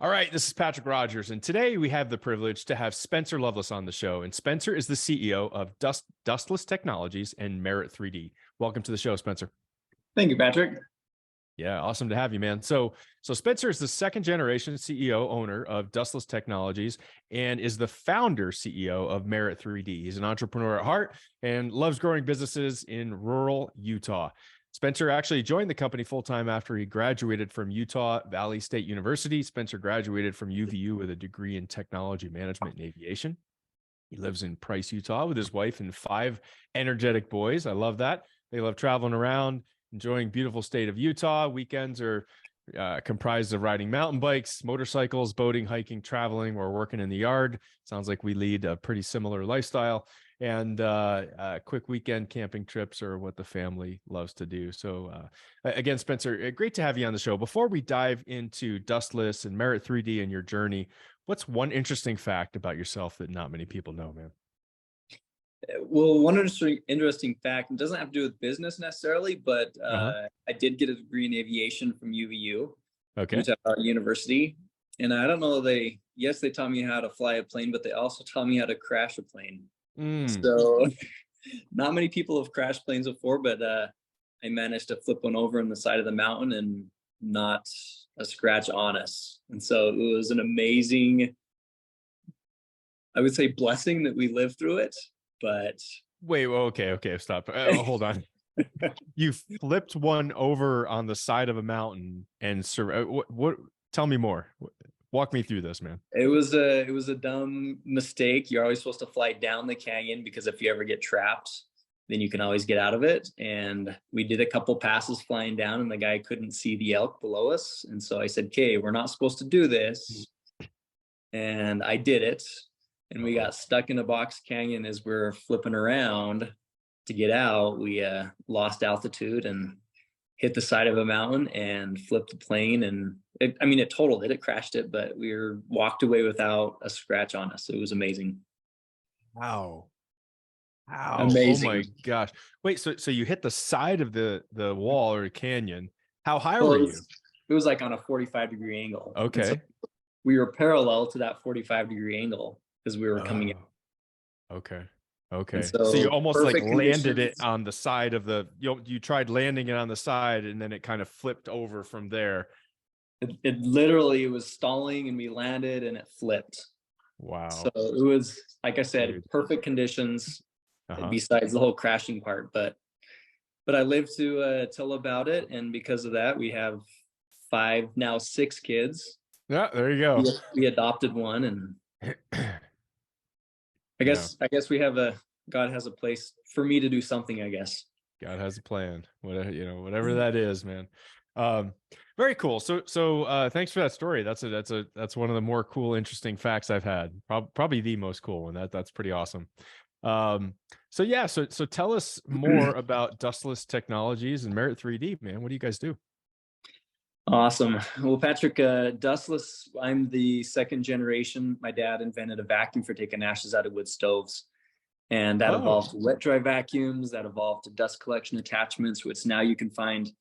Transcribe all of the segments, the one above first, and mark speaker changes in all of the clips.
Speaker 1: All right, this is Patrick Rogers, and today we have the privilege to have Spencer Loveless on the show. And Spencer is the CEO of Dustless Technologies and Merit 3D. Welcome to the show, Spencer.
Speaker 2: Thank you, Patrick.
Speaker 1: Yeah, awesome to have you, man. So Spencer is the second generation CEO owner of Dustless Technologies and is the founder CEO of Merit 3D. He's an entrepreneur at heart and loves growing businesses in rural Utah. Spencer actually joined the company full-time after he graduated from Utah Valley State University. Spencer graduated from UVU with a degree in Technology Management and Aviation. He lives in Price, Utah with his wife and 5 energetic boys. I love that. They love traveling around, enjoying beautiful state of Utah. Weekends are comprised of riding mountain bikes, motorcycles, boating, hiking, traveling, or working in the yard. Sounds like we lead a pretty similar lifestyle. And quick weekend camping trips are what the family loves to do. So again, Spencer, great to have you on the show. Before we dive into Dustless and Merit 3D and your journey, what's one interesting fact about yourself that not many people know, man?
Speaker 2: Well, one interesting fact, it doesn't have to do with business necessarily, but I did get a degree in aviation from UVU, Utah University. And I don't know, they taught me how to fly a plane, but they also taught me how to crash a plane. So not many people have crashed planes before, but I managed to flip one over on the side of the mountain and not a scratch on us. And so it was an amazing, I would say, blessing that we lived through it. But
Speaker 1: wait, well, okay, stop. Hold on. You flipped one over on the side of a mountain and what tell me more. Walk me through this, man.
Speaker 2: It was a dumb mistake. You're always supposed to fly down the canyon because if you ever get trapped, then you can always get out of it. And we did a couple passes flying down and the guy couldn't see the elk below us. And so I said, okay, we're not supposed to do this. And I did it. And we got stuck in a box canyon as we're flipping around to get out. We lost altitude and hit the side of a mountain and flipped the plane. And it totaled it. It crashed it, but we walked away without a scratch on us. It was amazing.
Speaker 1: Wow.
Speaker 2: Amazing.
Speaker 1: Oh my gosh. Wait, so you hit the side of the wall or canyon. How high were you?
Speaker 2: It was like on a 45-degree angle.
Speaker 1: Okay. So
Speaker 2: we were parallel to that 45-degree angle as we were coming in.
Speaker 1: Okay. So you almost like landed it on the side of the, you tried landing it on the side and then it kind of flipped over from there.
Speaker 2: It literally was stalling and we landed and it flipped.
Speaker 1: Wow.
Speaker 2: So it was, like I said, perfect conditions besides the whole crashing part. But I lived to tell about it. And because of that, we have 5, now 6 kids.
Speaker 1: Yeah, there you go.
Speaker 2: We adopted one, and I guess we have God has a place for me to do something, I guess.
Speaker 1: God has a plan, whatever that is, man. Very cool. So thanks for that story. That's one of the more cool, interesting facts I've had. Probably the most cool one. That's pretty awesome. So tell us more about Dustless Technologies and Merit 3D, man. What do you guys do?
Speaker 2: Awesome. Well, Patrick, Dustless, I'm the second generation. My dad invented a vacuum for taking ashes out of wood stoves. And that evolved to wet dry vacuums, that evolved to dust collection attachments, which now you can find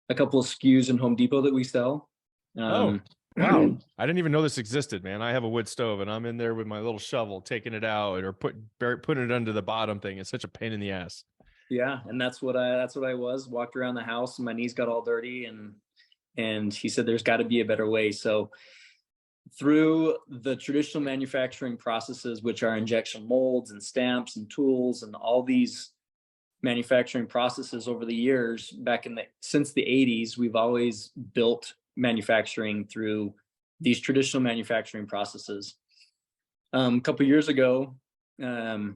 Speaker 2: a couple of SKUs in Home Depot that we sell.
Speaker 1: Wow. I didn't even know this existed, man. I have a wood stove and I'm in there with my little shovel, taking it out or putting it under the bottom thing. It's such a pain in the ass.
Speaker 2: Yeah. And that's what I was, walked around the house and my knees got all dirty and he said, there's got to be a better way. So through the traditional manufacturing processes, which are injection molds and stamps and tools and all these manufacturing processes over the years, since the 80s, we've always built manufacturing through these traditional manufacturing processes. A couple of years ago, my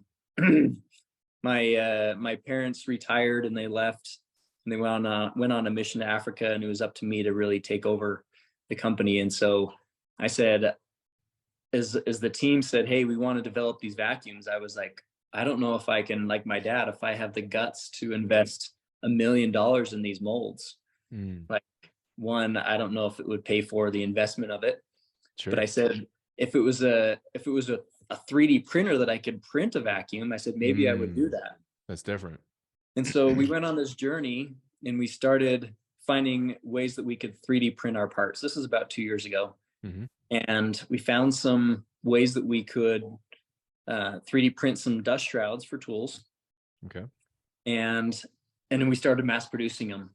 Speaker 2: parents retired and they left. And they went on a mission to Africa, and it was up to me to really take over the company. And so I said, as the team said, hey, we want to develop these vacuums, I was like, I don't know if I can, like my dad, if I have the guts to invest $1 million in these molds. Like, one, I don't know if it would pay for the investment of it. Sure. But I said, if it was a 3D printer that I could print a vacuum, I said, maybe I would do that.
Speaker 1: That's different.
Speaker 2: And so we went on this journey and we started finding ways that we could 3D print our parts. This is about 2 years ago.
Speaker 1: Hmm.
Speaker 2: And we found some ways that we could 3D print some dust shrouds for tools.
Speaker 1: Okay.
Speaker 2: And then we started mass producing them.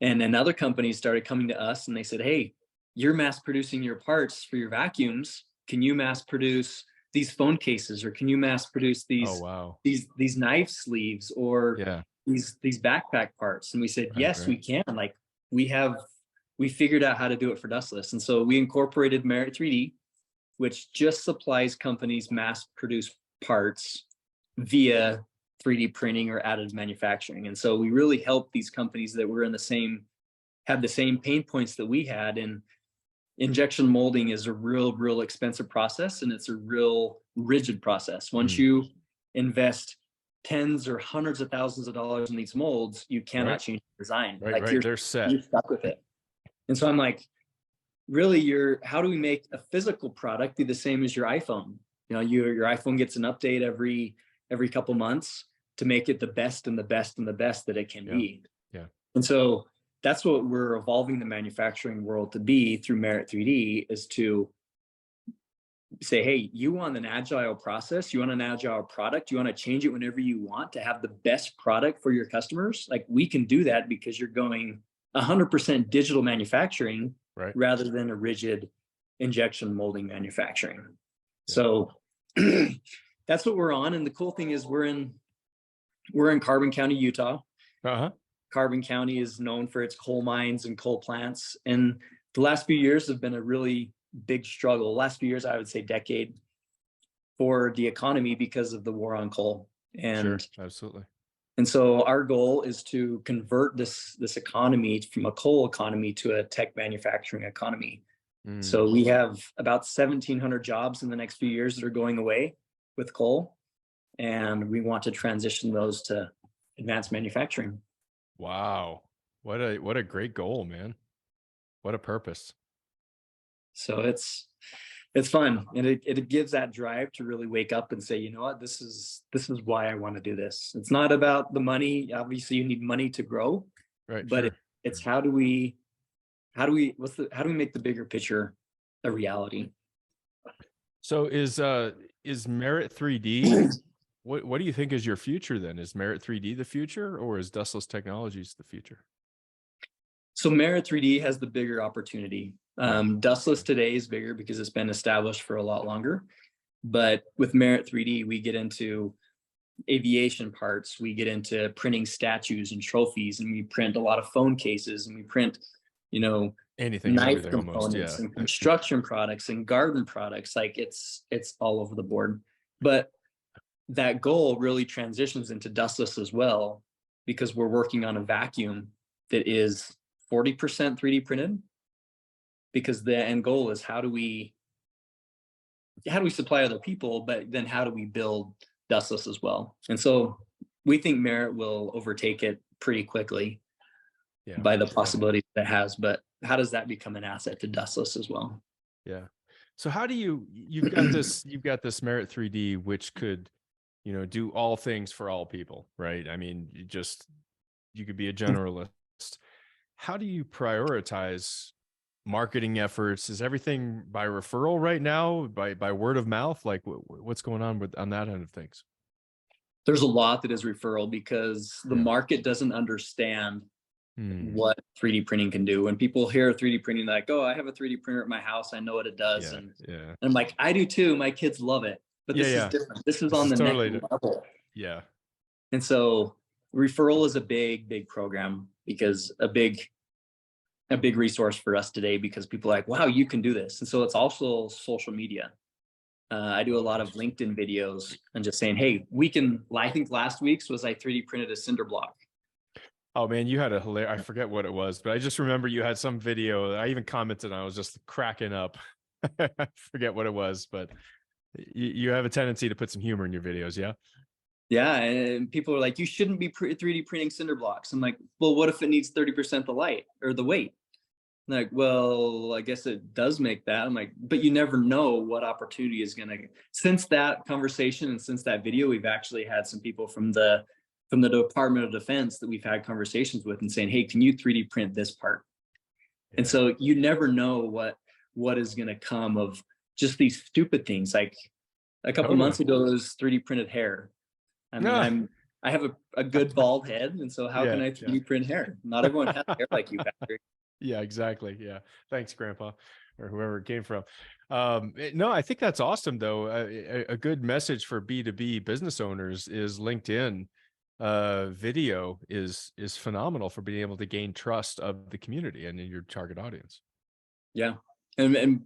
Speaker 2: And then other companies started coming to us and they said, hey, you're mass producing your parts for your vacuums. Can you mass produce these phone cases, or can you mass produce
Speaker 1: Oh, wow.
Speaker 2: these knife sleeves, or
Speaker 1: Yeah.
Speaker 2: these backpack parts? And we said,
Speaker 1: Right.
Speaker 2: yes,
Speaker 1: Right.
Speaker 2: we can. Like we figured out how to do it for Dustless. And so we incorporated Merit 3D, which just supplies companies mass produced parts via 3D printing or additive manufacturing. And so we really helped these companies that were had the same pain points that we had. And injection molding is a real expensive process, and it's a real rigid process. Once
Speaker 1: Mm.
Speaker 2: you invest tens or hundreds of thousands of dollars in these molds, you cannot
Speaker 1: Right.
Speaker 2: change the design.
Speaker 1: Right.
Speaker 2: Like
Speaker 1: Right. They're set.
Speaker 2: you're stuck with it. And so I'm like, really, how do we make a physical product be the same as your iPhone? You know, your iPhone gets an update every couple months to make it the best and the best and the best that it can
Speaker 1: Yeah.
Speaker 2: be.
Speaker 1: Yeah.
Speaker 2: And so that's what we're evolving the manufacturing world to be through Merit 3D, is to say, hey, you want an agile process, you want an agile product, you want to change it whenever you want to have the best product for your customers. Like, we can do that because you're going 100% digital manufacturing,
Speaker 1: Right.
Speaker 2: rather than a rigid injection molding manufacturing.
Speaker 1: Yeah.
Speaker 2: So that's what we're on. And the cool thing is we're in Carbon County, Utah.
Speaker 1: Uh-huh.
Speaker 2: Carbon County is known for its coal mines and coal plants. And the last few years have been a really big struggle. Last few years, I would say decade, for the economy because of the war on coal. And
Speaker 1: Sure. Absolutely.
Speaker 2: and so our goal is to convert this economy from a coal economy to a tech manufacturing economy.
Speaker 1: Mm.
Speaker 2: So we have about 1,700 jobs in the next few years that are going away with coal, and we want to transition those to advanced manufacturing.
Speaker 1: Wow. What a great goal, man. What a purpose.
Speaker 2: So it's fun, and it gives that drive to really wake up and say, you know what, this is why I want to do this. It's not about the money. Obviously, you need money to grow,
Speaker 1: Right.
Speaker 2: but
Speaker 1: Sure.
Speaker 2: it's how do we make the bigger picture a reality?
Speaker 1: So is Merit 3D, what do you think is your future then? Is Merit 3D the future, or is Dustless Technologies the future?
Speaker 2: So Merit 3D has the bigger opportunity.
Speaker 1: Yeah.
Speaker 2: Dustless today is bigger because it's been established for a lot longer. But with Merit 3D, we get into aviation parts, we get into printing statues and trophies, and we print a lot of phone cases, and we print,
Speaker 1: Anything and
Speaker 2: knife
Speaker 1: everything almost. Yeah.
Speaker 2: components and construction products and garden products. Like, it's all over the board. But that goal really transitions into Dustless as well, because we're working on a vacuum that is 40% 3D printed, because the end goal is how do we supply other people, but then how do we build Dustless as well? And so we think Merit will overtake it pretty quickly,
Speaker 1: Yeah.
Speaker 2: by the possibilities that it has. But how does that become an asset to Dustless as well?
Speaker 1: Yeah. So how do you've got this Merit 3D, which could, do all things for all people, right? I mean, you could be a generalist. How do you prioritize marketing efforts? Is everything by referral right now, by word of mouth? Like what's going on on that end of things?
Speaker 2: There's a lot that is referral, because the
Speaker 1: Yeah.
Speaker 2: market doesn't understand what 3D printing can do. When people hear 3D printing, they're like, oh, I have a 3D printer at my house, I know what it does.
Speaker 1: Yeah.
Speaker 2: And
Speaker 1: Yeah.
Speaker 2: I'm like, I do too. My kids love it. But
Speaker 1: Yeah.
Speaker 2: this is
Speaker 1: Yeah.
Speaker 2: different. This is
Speaker 1: This
Speaker 2: on
Speaker 1: is
Speaker 2: the
Speaker 1: totally
Speaker 2: next level.
Speaker 1: Yeah.
Speaker 2: And so referral is a big program, because a big resource for us today, because people are like, wow, you can do this. And so it's also social media. I do a lot of LinkedIn videos and just saying, hey, I think last week's was I 3D printed a cinder block.
Speaker 1: Oh man, you had I forget what it was, but I just remember you had some video that I even commented on. I was just cracking up. I forget what it was, but you have a tendency to put some humor in your videos. Yeah.
Speaker 2: Yeah. And people are like, you shouldn't be 3D printing cinder blocks. I'm like, well, what if it needs 30% the light or the weight? I'm like, well, I guess it does make that. I'm like, but you never know what opportunity is going to, since that conversation and since that video, we've actually had some people from the Department of Defense that we've had conversations with and saying, hey, can you 3D print this part?
Speaker 1: Yeah.
Speaker 2: And so you never know what is going to come of just these stupid things. Like a couple
Speaker 1: Totally.
Speaker 2: months ago, it was 3D printed hair. I mean,
Speaker 1: Yeah.
Speaker 2: I have a good bald head, and so how can
Speaker 1: Yeah.
Speaker 2: I 3D print hair? Not everyone has hair like you, Patrick.
Speaker 1: Yeah, exactly. Yeah. Thanks, Grandpa, or whoever it came from. No, I think that's awesome, though. A good message for B2B business owners is LinkedIn video is phenomenal for being able to gain trust of the community and in your target audience.
Speaker 2: Yeah, and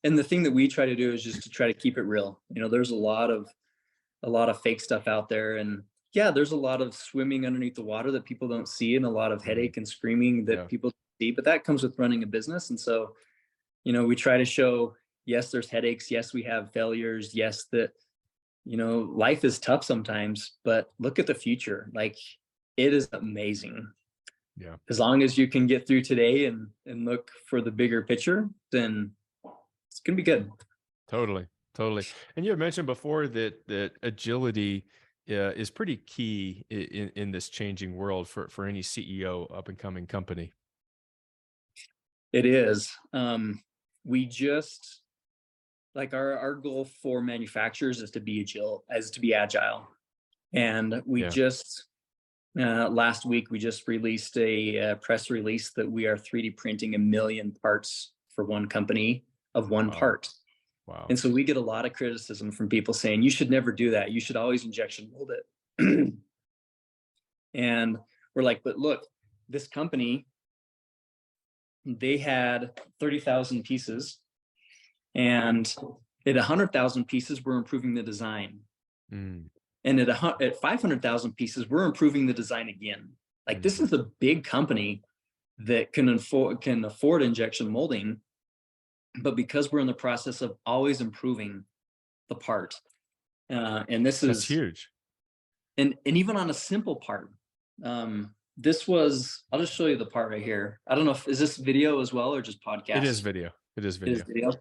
Speaker 2: the thing that we try to do is just to try to keep it real. You know, there's a lot of fake stuff out there, and yeah, there's a lot of swimming underneath the water that people don't see, and a lot of
Speaker 1: Mhm.
Speaker 2: headache and screaming that
Speaker 1: Yeah.
Speaker 2: people don't see. But that comes with running a business, and so you know, we try to show, yes, there's headaches, yes, we have failures, yes, that you know, life is tough sometimes, but look at the future. Like it is amazing.
Speaker 1: Yeah.
Speaker 2: As long as you can get through today and look for the bigger picture, then it's gonna be good.
Speaker 1: Totally, totally. And you had mentioned before that agility is pretty key in this changing world for any CEO up and coming company.
Speaker 2: It is. We just like our goal for manufacturers is to be agile, and we
Speaker 1: Yeah.
Speaker 2: just last week we just released a press release that we are 3D printing 1 million parts for one company of one
Speaker 1: Wow.
Speaker 2: part.
Speaker 1: Wow.
Speaker 2: And so we get a lot of criticism from people saying you should never do that. You should always injection mold it. And we're like, but look, this company, they had 30,000 pieces, and at 100,000 pieces, we're improving the design.
Speaker 1: Mm,
Speaker 2: And at 500,000 pieces, we're improving the design again. Like this
Speaker 1: mm.
Speaker 2: is a big company that can afford injection molding, but because we're in the process of always improving the part, and this
Speaker 1: That's
Speaker 2: is
Speaker 1: huge.
Speaker 2: and even on a simple part, this was. I'll just show you the part right here. I don't know if is this video as well or just
Speaker 1: It is
Speaker 2: podcast.
Speaker 1: video. It is
Speaker 2: It is
Speaker 1: video.
Speaker 2: video.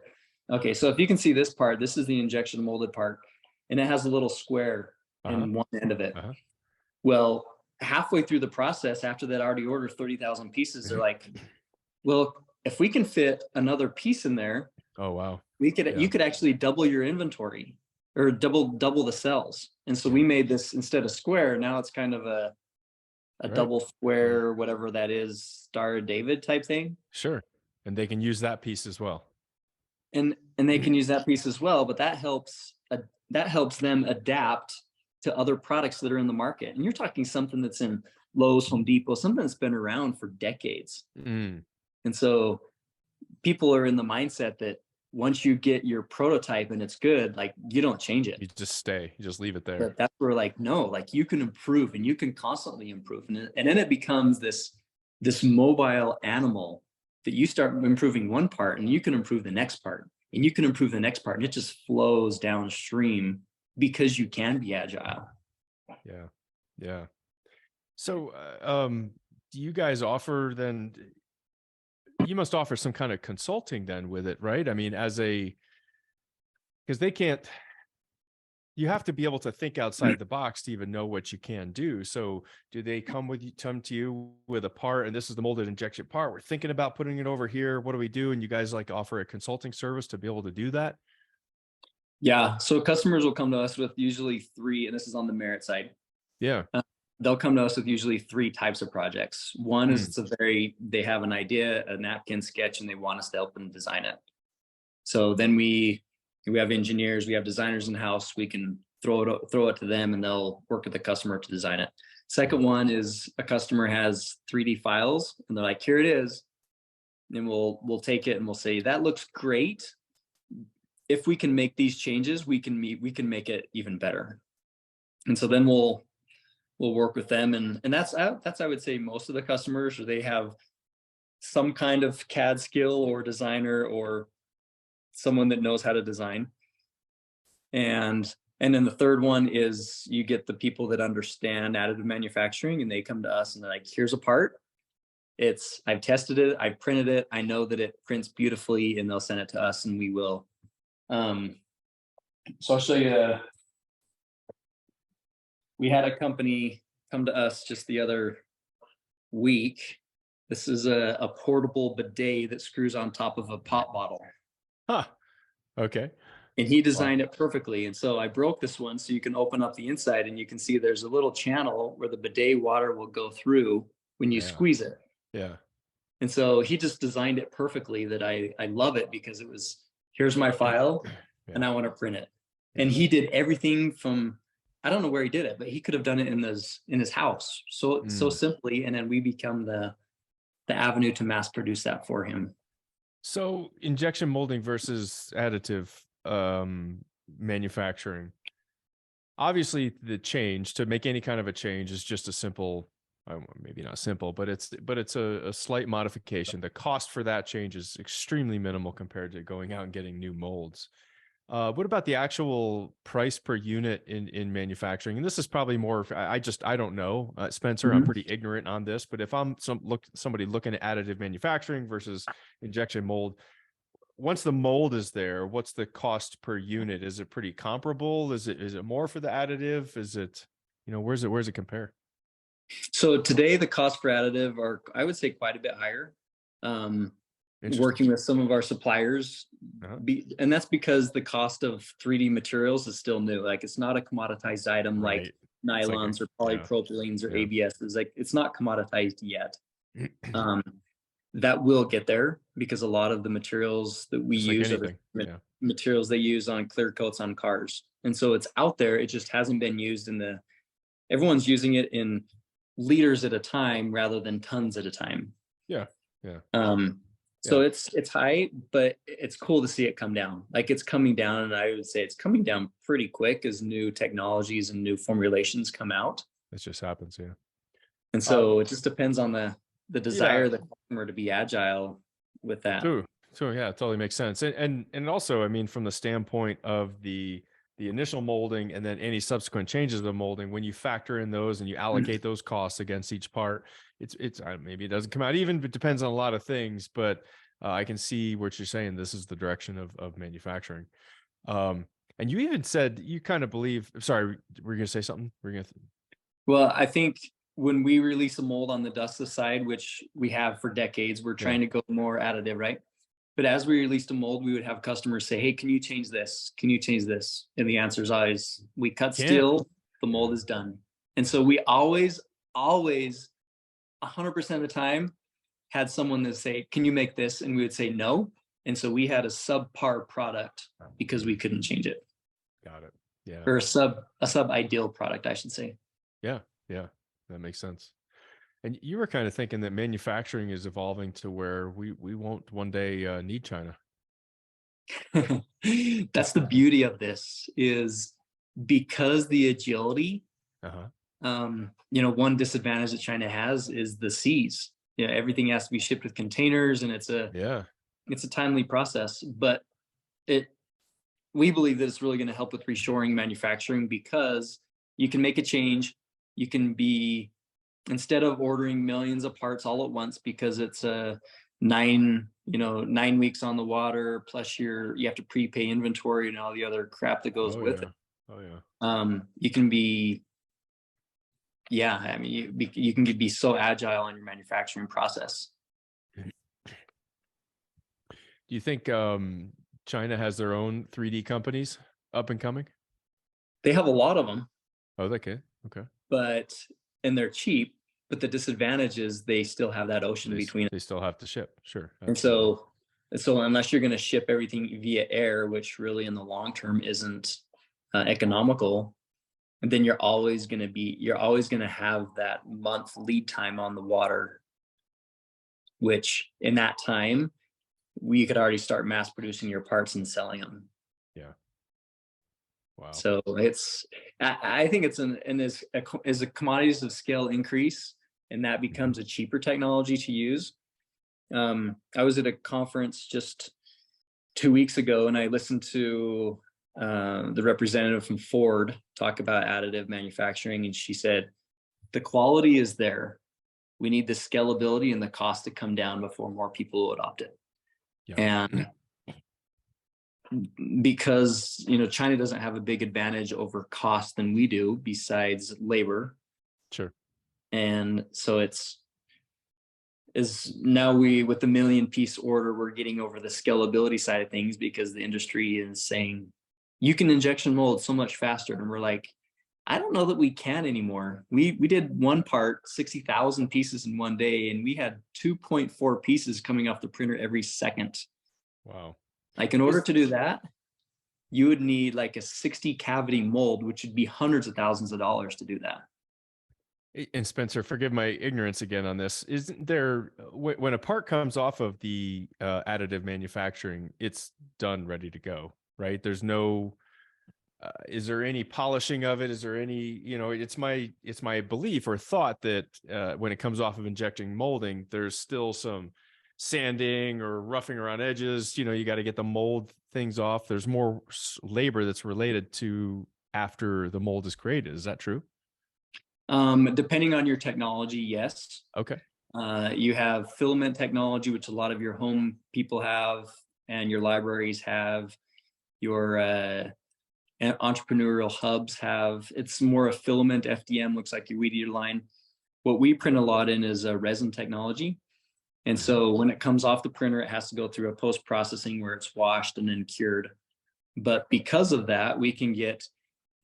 Speaker 2: Okay, so if you can see this part, this is the injection molded part, and it has a little square
Speaker 1: Uh-huh.
Speaker 2: in one end of it.
Speaker 1: Uh-huh.
Speaker 2: Well, halfway through the process, after that already ordered 30,000 pieces, they're like, well, if we can fit another piece in there,
Speaker 1: Oh, wow.
Speaker 2: you
Speaker 1: Yeah.
Speaker 2: could actually double your inventory or double the cells. And so
Speaker 1: Yeah.
Speaker 2: we made this instead of square, now it's kind of a
Speaker 1: Right.
Speaker 2: double square, whatever that is, Star of David type thing.
Speaker 1: Sure. And they can use that piece as well.
Speaker 2: And they can use that piece as well, but that helps them adapt to other products that are in the market. And you're talking something that's in Lowe's, Home Depot, something that's been around for decades.
Speaker 1: Mm.
Speaker 2: And so people are in the mindset that once you get your prototype and it's good, like you don't change it.
Speaker 1: You just stay. You just leave it there.
Speaker 2: But that's where like, no, like you can improve and you can constantly improve. And then it becomes this mobile animal that you start improving one part and you can improve the next part and you can improve the next part. And it just flows downstream because you can be agile.
Speaker 1: Yeah. Yeah. So, do you guys offer then? You must offer some kind of consulting then with it, right? I mean, because they can't. You have to be able to think outside the box to even know what you can do. So, do they come to you with a part, and this is the molded injection part? We're thinking about putting it over here. What do we do? And you guys like offer a consulting service to be able to do that?
Speaker 2: Yeah. So customers will come to us with usually three, and this is on the merit side.
Speaker 1: Yeah.
Speaker 2: They'll come to us with usually three types of projects. One is
Speaker 1: Mm.
Speaker 2: they have an idea, a napkin sketch, and they want us to help them design it. So then we have engineers, we have designers in house. We can throw it to them, and they'll work with the customer to design it. Second one is a customer has 3D files, and they're like, here it is. And then we'll take it and we'll say that looks great. If we can make these changes, we can make it even better. And so then we'll work with them, and that's I would say most of the customers, or they have some kind of CAD skill or designer or someone that knows how to design. And then the third one is you get the people that understand additive manufacturing, and they come to us and they're like, here's a part. I've tested it, I've printed it, I know that it prints beautifully, and they'll send it to us and we will. So I'll show you. We had a company come to us just the other week. This is a portable bidet that screws on top of a pop bottle.
Speaker 1: Huh. Okay.
Speaker 2: And he
Speaker 1: Wow.
Speaker 2: designed it perfectly. And so I broke this one so you can open up the inside and you can see there's a little channel where the bidet water will go through when you
Speaker 1: Yeah.
Speaker 2: squeeze it.
Speaker 1: Yeah.
Speaker 2: And so he just designed it perfectly that I love it because it was, here's my file and
Speaker 1: Yeah.
Speaker 2: I want to print it. And
Speaker 1: Yeah.
Speaker 2: he did everything from, I don't know where he did it, but he could have done it in his house. So
Speaker 1: Mm.
Speaker 2: simply. And then we become the avenue to mass produce that for him.
Speaker 1: So injection molding versus additive manufacturing. Obviously, the change to make any kind of a change is just a simple, maybe not simple, but it's a slight modification. The cost for that change is extremely minimal compared to going out and getting new molds. What about the actual price per unit in manufacturing? And this is probably more. I don't know, Spencer. I'm
Speaker 2: Mhm.
Speaker 1: pretty ignorant on this, but if I'm somebody looking at additive manufacturing versus injection mold, once the mold is there, what's the cost per unit? Is it pretty comparable? Is it more for the additive? Is it, where's it compare?
Speaker 2: So today the cost for additive are, I would say, quite a bit higher.
Speaker 1: Interesting.
Speaker 2: Working with some of our suppliers,
Speaker 1: Uh-huh.
Speaker 2: and that's because the cost of 3D materials is still new. Like it's not a commoditized item like
Speaker 1: Right. It's like
Speaker 2: nylons or
Speaker 1: yeah,
Speaker 2: polypropylenes or
Speaker 1: yeah.
Speaker 2: ABSs. Like it's not commoditized yet. Um, that will get there because a lot of the materials that we
Speaker 1: Just like
Speaker 2: use are the
Speaker 1: anything. Yeah.
Speaker 2: materials they use on clear coats on cars. And so it's out there. It just hasn't been used everyone's using it in liters at a time rather than tons at a time.
Speaker 1: Yeah. Yeah.
Speaker 2: Um,
Speaker 1: Yeah.
Speaker 2: so it's high, but it's cool to see it come down. Like it's coming down, and I would say it's coming down pretty quick as new technologies and new formulations come out.
Speaker 1: It just happens. Yeah.
Speaker 2: And
Speaker 1: Uh,
Speaker 2: so it just depends on the desire
Speaker 1: yeah.
Speaker 2: of the customer to be agile with that.
Speaker 1: True. So yeah, it totally makes sense. And also, I mean, from the standpoint of the initial molding and then any subsequent changes of the molding, when you factor in those and you allocate those costs against each part, it's maybe it doesn't come out even, but it depends on a lot of things. But I can see what you're saying. This is the direction of manufacturing. And you even said you kind of believe. Sorry, were you gonna say something? We're gonna.
Speaker 2: Well, I think when we release a mold on the dustless side, which we have for decades, we're
Speaker 1: Yeah.
Speaker 2: trying to go more additive, right? But as we released a mold, we would have customers say, "Hey, can you change this? Can you change this?" And the answer is always, "We cut
Speaker 1: Can't.
Speaker 2: steel, the
Speaker 1: Yeah.
Speaker 2: mold is done." And so we always, 100% of the time, had someone that say, "Can you make this?" And we would say no. And so we had a subpar product because we couldn't change it,
Speaker 1: Got it. Yeah.
Speaker 2: or a sub ideal product, I should say.
Speaker 1: Yeah. Yeah. That makes sense. And you were kind of thinking that manufacturing is evolving to where we won't one day need China.
Speaker 2: That's the beauty of this is because the agility,
Speaker 1: Uh-huh.
Speaker 2: one disadvantage that China has is the seas. Everything has to be shipped with containers, and
Speaker 1: Yeah.
Speaker 2: it's a timely process. But it we believe that it's really going to help with reshoring manufacturing because you can make a change. You can be, instead of ordering millions of parts all at once because it's a 9 weeks on the water plus you have to prepay inventory and all the other crap that goes
Speaker 1: Oh
Speaker 2: with
Speaker 1: yeah.
Speaker 2: it.
Speaker 1: Oh yeah.
Speaker 2: You can be, yeah, I mean, you can be so agile in your manufacturing process.
Speaker 1: Do you think China has their own 3D companies up and coming?
Speaker 2: They have a lot of them,
Speaker 1: Oh, okay. Okay.
Speaker 2: but and they're cheap. But the disadvantage is they still have that ocean between.
Speaker 1: They still have to ship. Sure.
Speaker 2: And
Speaker 1: Absolutely.
Speaker 2: so unless you're going to ship everything via air, which really in the long term isn't economical, then you're always going to have that month lead time on the water, which in that time we could already start mass producing your parts and selling them.
Speaker 1: Yeah. Wow.
Speaker 2: So I think it's as a commodities of scale increase and that becomes a cheaper technology to use. I was at a conference just 2 weeks ago, and I listened to the representative from Ford talk about additive manufacturing, and she said, "The quality is there. We need the scalability and the cost to come down before more people will adopt it."
Speaker 1: Yeah.
Speaker 2: And because China doesn't have a big advantage over cost than we do, besides labor,
Speaker 1: Sure.
Speaker 2: and so is now with the million piece order, we're getting over the scalability side of things because the industry is saying you can injection mold so much faster. And we're like, I don't know that we can anymore. We did one part, 60,000 pieces in one day, and we had 2.4 pieces coming off the printer every second.
Speaker 1: Wow.
Speaker 2: Like in order to do that, you would need like a 60 cavity mold, which would be hundreds of thousands of dollars to do that.
Speaker 1: And Spencer, forgive my ignorance again on this. Isn't there, when a part comes off of the additive manufacturing, it's done, ready to go, right? There's no, is there any polishing of it? Is there any, it's my belief or thought that when it comes off of injecting molding, there's still some sanding or roughing around edges. You got to get the mold things off. There's more labor that's related to after the mold is created. Is that true?
Speaker 2: Depending on your technology, yes.
Speaker 1: Okay.
Speaker 2: You have filament technology, which a lot of your home people have, and your libraries have. Your entrepreneurial hubs have. It's more a filament. FDM looks like your weed eater line. What we print a lot in is a resin technology. And so when it comes off the printer, it has to go through a post-processing where it's washed and then cured. But because of that, we can get,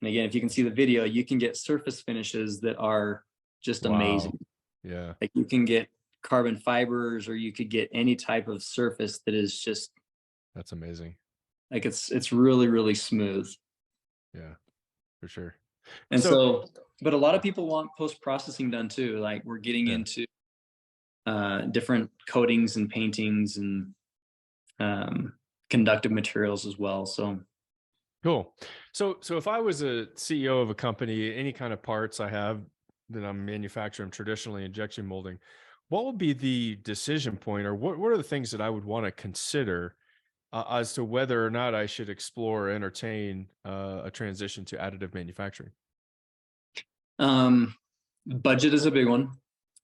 Speaker 2: and again, if you can see the video, you can get surface finishes that are just amazing.
Speaker 1: Yeah.
Speaker 2: Like you can get carbon fibers, or you could get any type of surface that is just,
Speaker 1: That's amazing.
Speaker 2: like it's really, really smooth.
Speaker 1: Yeah, for sure.
Speaker 2: And so, but a lot of people want post-processing done too. Like we're getting into different coatings and paintings and conductive materials as well. So
Speaker 1: cool. So if I was a CEO of a company, any kind of parts I have that I'm manufacturing traditionally injection molding, what would be the decision point, or what are the things that I would want to consider as to whether or not I should explore or entertain a transition to additive manufacturing?
Speaker 2: Budget is a big one.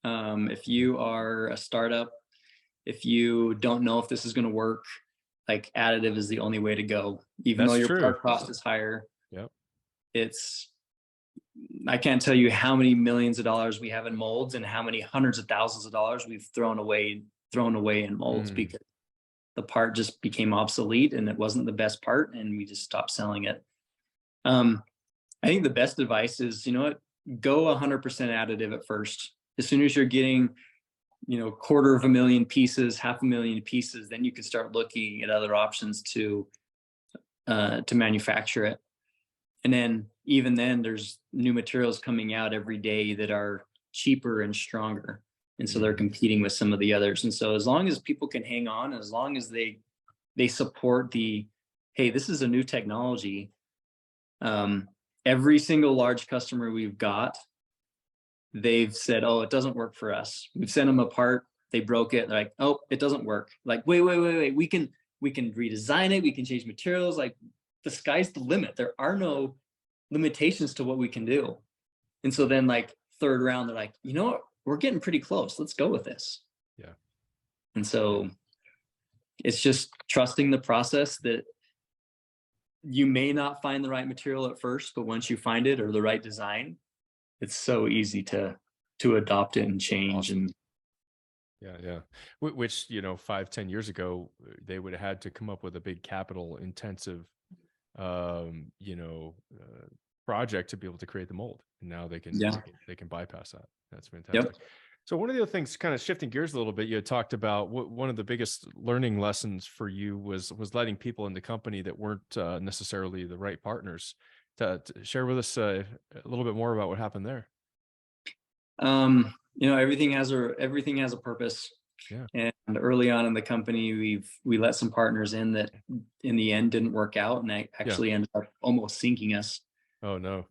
Speaker 2: If you are a startup, if you don't know if this is going to work, like additive is the only way to go. Even though your part cost is higher.
Speaker 1: Yep.
Speaker 2: I can't tell you how many millions of dollars we have in molds and how many hundreds of thousands of dollars we've thrown away in molds because the part just became obsolete and it wasn't the best part and we just stopped selling it. I think the best advice is, go 100% additive at first. As soon as you're getting, 250,000 pieces, 500,000 pieces, then you can start looking at other options to manufacture it. And then even then there's new materials coming out every day that are cheaper and stronger. And so they're competing with some of the others. And so as long as people can hang on, as long as they support hey, this is a new technology. Every single large customer we've got, they've said, oh, it doesn't work for us. We've sent them a part, they broke it. They're like, oh, it doesn't work. Like, wait. We can redesign it. We can change materials. Like the sky's the limit. There are no limitations to what we can do. And so then like third round, they're like, you know what? We're getting pretty close. Let's go with this.
Speaker 1: Yeah.
Speaker 2: And so it's just trusting the process that you may not find the right material at first, but once you find it or the right design, it's so easy to adopt it and change.
Speaker 1: Awesome. Yeah. Which, 5-10 years ago, they would have had to come up with a big capital intensive, project to be able to create the mold. And now they can bypass that. That's fantastic.
Speaker 2: Yep.
Speaker 1: So one of the other things, kind of shifting gears a little bit, you had talked about one of the biggest learning lessons for you was letting people in the company that weren't necessarily the right partners. To share with us a little bit more about what happened there.
Speaker 2: Everything has a purpose.
Speaker 1: Yeah.
Speaker 2: And early on in the company, we let some partners in that in the end didn't work out, and they actually ended up almost sinking us.
Speaker 1: Oh no.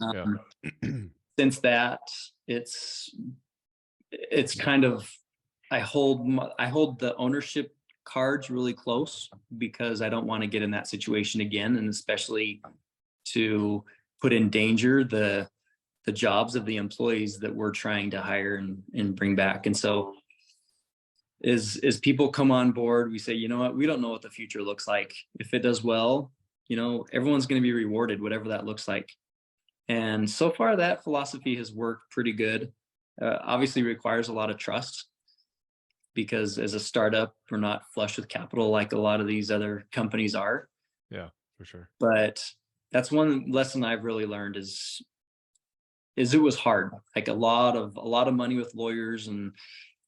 Speaker 2: Since that, it's kind of, I hold the ownership cards really close because I don't want to get in that situation again, and especially to put in danger the jobs of the employees that we're trying to hire and bring back. And so as people come on board, we say, you know what, we don't know what the future looks like. If it does well, everyone's going to be rewarded, whatever that looks like. And so far that philosophy has worked pretty good. Obviously requires a lot of trust. because as a startup, we're not flush with capital like a lot of these other companies are.
Speaker 1: Yeah, for sure.
Speaker 2: But that's one lesson I've really learned is it was hard, like a lot of money with lawyers and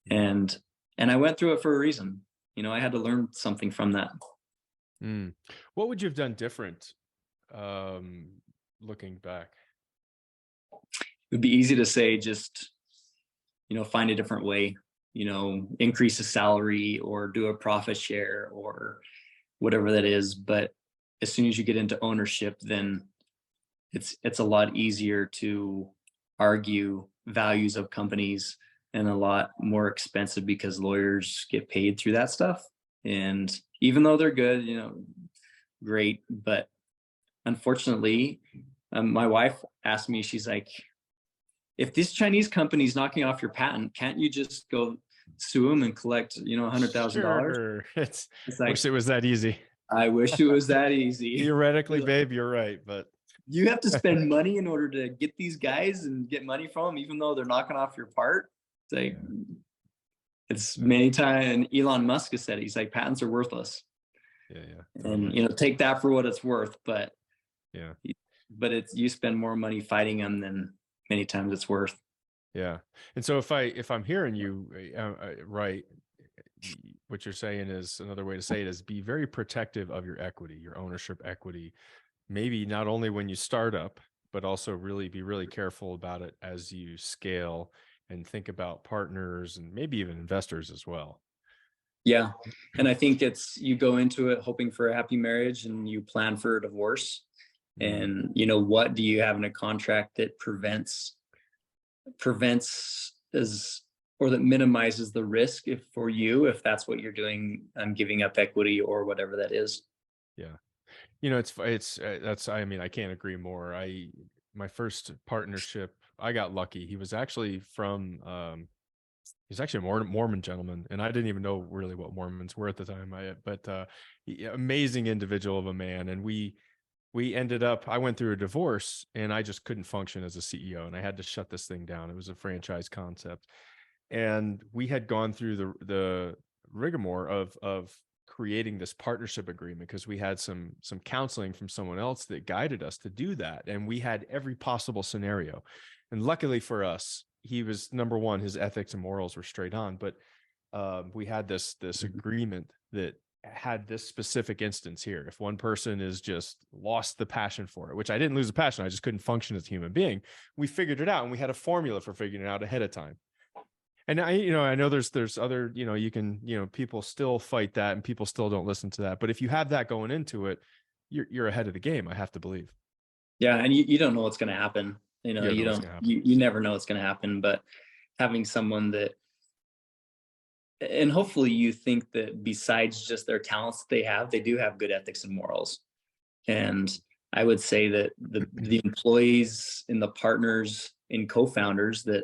Speaker 2: and I went through it for a reason. I had to learn something from that.
Speaker 1: Mm. What would you have done different, um, looking back?
Speaker 2: It would be easy to say just, find a different way, increase the salary or do a profit share or whatever that is. But as soon as you get into ownership, then it's a lot easier to argue values of companies and a lot more expensive because lawyers get paid through that stuff. And even though they're good, great, but unfortunately, my wife asked me, she's like, if this Chinese company's knocking off your patent, can't you just go sue them and collect, $100,000?
Speaker 1: Sure.
Speaker 2: It's
Speaker 1: Wish
Speaker 2: like,
Speaker 1: it was that easy.
Speaker 2: I wish it was that easy.
Speaker 1: Theoretically, babe, you're right, but
Speaker 2: You have to spend money in order to get these guys and get money from them, even though they're knocking off your part. It's like,
Speaker 1: yeah,
Speaker 2: it's many times, and Elon Musk has said, he's like, patents are worthless.
Speaker 1: yeah,
Speaker 2: And,
Speaker 1: totally.
Speaker 2: take that for what it's worth.
Speaker 1: Yeah,
Speaker 2: It's, you spend more money fighting them than many times it's worth.
Speaker 1: yeah. And so if I'm hearing you right, what you're saying is another way to say it is be very protective of your equity, your ownership equity. Maybe not only when you start up, but also really be really careful about it as you scale and think about partners and maybe even investors as well.
Speaker 2: Yeah. And I think it's, you go into it hoping for a happy marriage and you plan for a divorce.
Speaker 1: Mm,
Speaker 2: And, what do you have in a contract that prevents as, or that minimizes the risk if for you, if that's what you're doing, giving up equity or whatever that is.
Speaker 1: yeah. That's, I mean, I can't agree more. My first partnership, I got lucky. He's actually a Mormon gentleman, and I didn't even know really what Mormons were at the time. Amazing individual of a man. And we ended up, I went through a divorce and I just couldn't function as a CEO and I had to shut this thing down. It was a franchise concept. And we had gone through the rigmarole of creating this partnership agreement because we had some counseling from someone else that guided us to do that, and we had every possible scenario. And luckily for us, he was, number one, his ethics and morals were straight on, but we had this agreement that had this specific instance here. If one person is just lost the passion for it, which I didn't lose the passion, I just couldn't function as a human being. We figured it out, and we had a formula for figuring it out ahead of time. And I know there's other, you can, people still fight that and people still don't listen to that. But if you have that going into it, you're ahead of the game, I have to believe.
Speaker 2: Yeah. And you don't know what's going to happen.
Speaker 1: You don't know what's
Speaker 2: don't,
Speaker 1: gonna happen.
Speaker 2: you never know what's going to happen, but having someone that, and hopefully you think that besides just their talents that they do have good ethics and morals. And I would say that the employees and the partners and co-founders that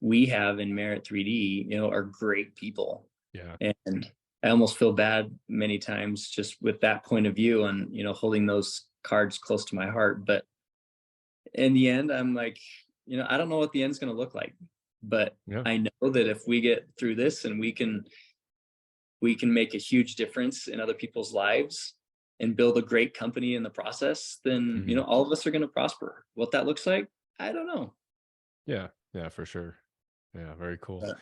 Speaker 2: we have in Merit 3D, are great people.
Speaker 1: Yeah.
Speaker 2: And I almost feel bad many times just with that point of view and, holding those cards close to my heart. But in the end, I'm like, I don't know what the end's going to look like, but
Speaker 1: Yeah.
Speaker 2: I know that if we get through this and we can make a huge difference in other people's lives and build a great company in the process, then,
Speaker 1: Mhm.
Speaker 2: all of us are going to prosper. What that looks like, I don't know.
Speaker 1: Yeah. Yeah, for sure. Yeah. Very cool.
Speaker 2: But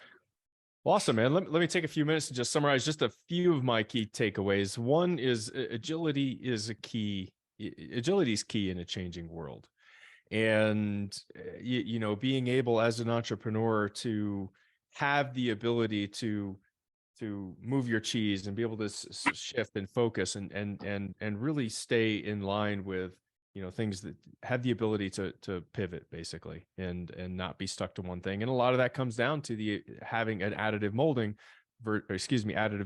Speaker 1: Awesome, man. Let me take a few minutes to just summarize just a few of my key takeaways. One is agility is a key. Agility is key in a changing world. And, being able as an entrepreneur to have the ability to move your cheese and be able to shift and focus and really stay in line with things that have the ability to pivot basically and not be stuck to one thing. And a lot of that comes down to the having an additive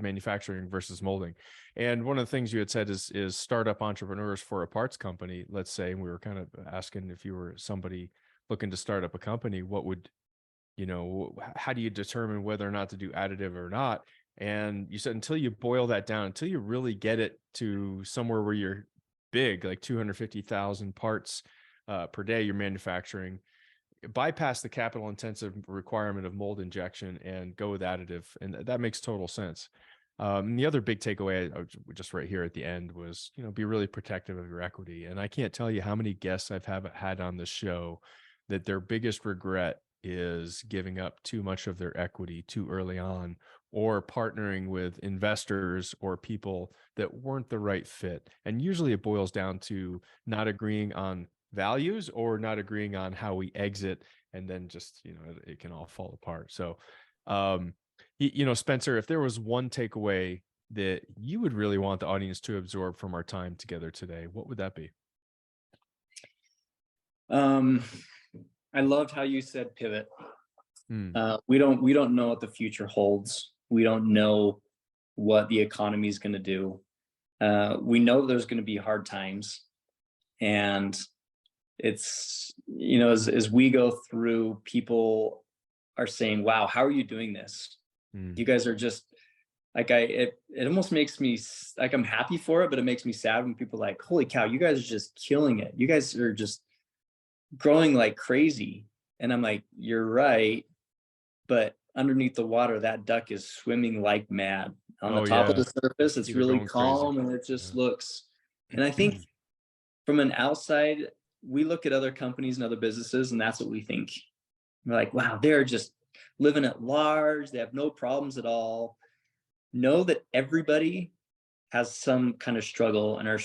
Speaker 1: manufacturing versus molding. And one of the things you had said is startup entrepreneurs for a parts company, let's say, and we were kind of asking if you were somebody looking to start up a company, what would, how do you determine whether or not to do additive or not? And you said until you boil that down, until you really get it to somewhere where you're big, like 250,000 parts per day you're manufacturing, bypass the capital intensive requirement of mold injection and go with additive. And that makes total sense. And the other big takeaway just right here at the end was, be really protective of your equity. And I can't tell you how many guests I've had on this show that their biggest regret is giving up too much of their equity too early on, or partnering with investors or people that weren't the right fit. And usually it boils down to not agreeing on values or not agreeing on how we exit, and then just, it can all fall apart. So, Spencer, if there was one takeaway that you would really want the audience to absorb from our time together today, what would that be?
Speaker 2: I loved how you said pivot.
Speaker 1: Hmm.
Speaker 2: We don't know what the future holds. We don't know what the economy is going to do. We know there's going to be hard times, and it's, as we go through, people are saying, wow, how are you doing this? You guys are just like, it almost makes me like, I'm happy for it, but it makes me sad when people are like, holy cow, you guys are just killing it. You guys are just growing like crazy. And I'm like, you're right. But underneath the water, that duck is swimming like mad. On the top of the surface, it's really calm, and it just looks. And I think from an outside, we look at other companies and other businesses, and that's what we think. We're like, wow, they're just living at large. They have no problems at all. Know that everybody has some kind of struggle and are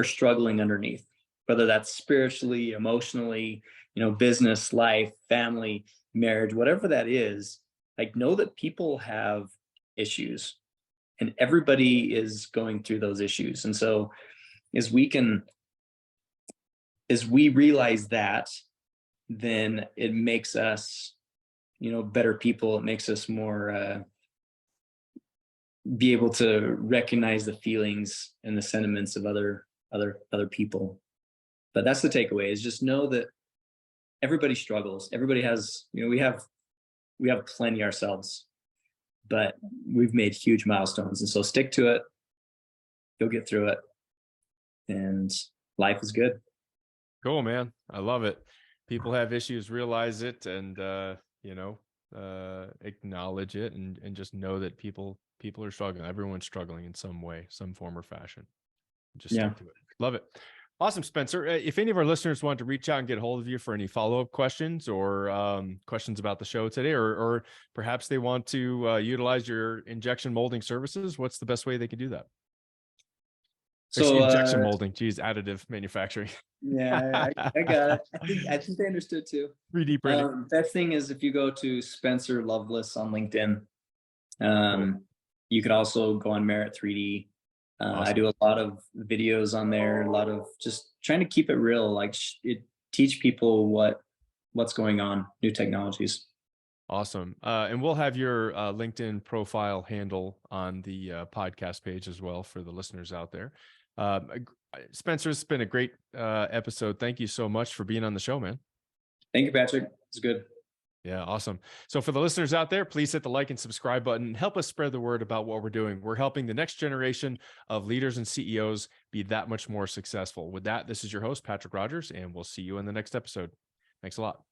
Speaker 2: struggling underneath, whether that's spiritually, emotionally, business, life, family, marriage, whatever that is. Like, know that people have issues, and everybody is going through those issues. And so as we realize that, then it makes us, better people. It makes us more, be able to recognize the feelings and the sentiments of other people. But that's the takeaway, is just know that everybody struggles. Everybody has, we have plenty ourselves, but we've made huge milestones. And so stick to it. You'll get through it. And life is good.
Speaker 1: Cool, man. I love it. People have issues, realize it, and, acknowledge it, and just know that people are struggling. Everyone's struggling in some way, some form or fashion. Just stick to it. Love it. Awesome, Spencer. If any of our listeners want to reach out and get a hold of you for any follow-up questions or questions about the show today, or perhaps they want to utilize your injection molding services, what's the best way they can do that? So injection molding, geez, additive manufacturing.
Speaker 2: Yeah, I got it. I think they understood too.
Speaker 1: 3D printing.
Speaker 2: Best thing is if you go to Spencer Loveless on LinkedIn. Cool. You could also go on Merit 3D. Awesome. I do a lot of videos on there, a lot of just trying to keep it real, like teach people what's going on, new technologies.
Speaker 1: Awesome. And we'll have your LinkedIn profile handle on the podcast page as well for the listeners out there. Spencer, it's been a great episode. Thank you so much for being on the show, man.
Speaker 2: Thank you, Patrick. It's good.
Speaker 1: Yeah, awesome. So for the listeners out there, please hit the like and subscribe button and help us spread the word about what we're doing. We're helping the next generation of leaders and CEOs be that much more successful. With that, this is your host, Patrick Rogers, and we'll see you in the next episode. Thanks a lot.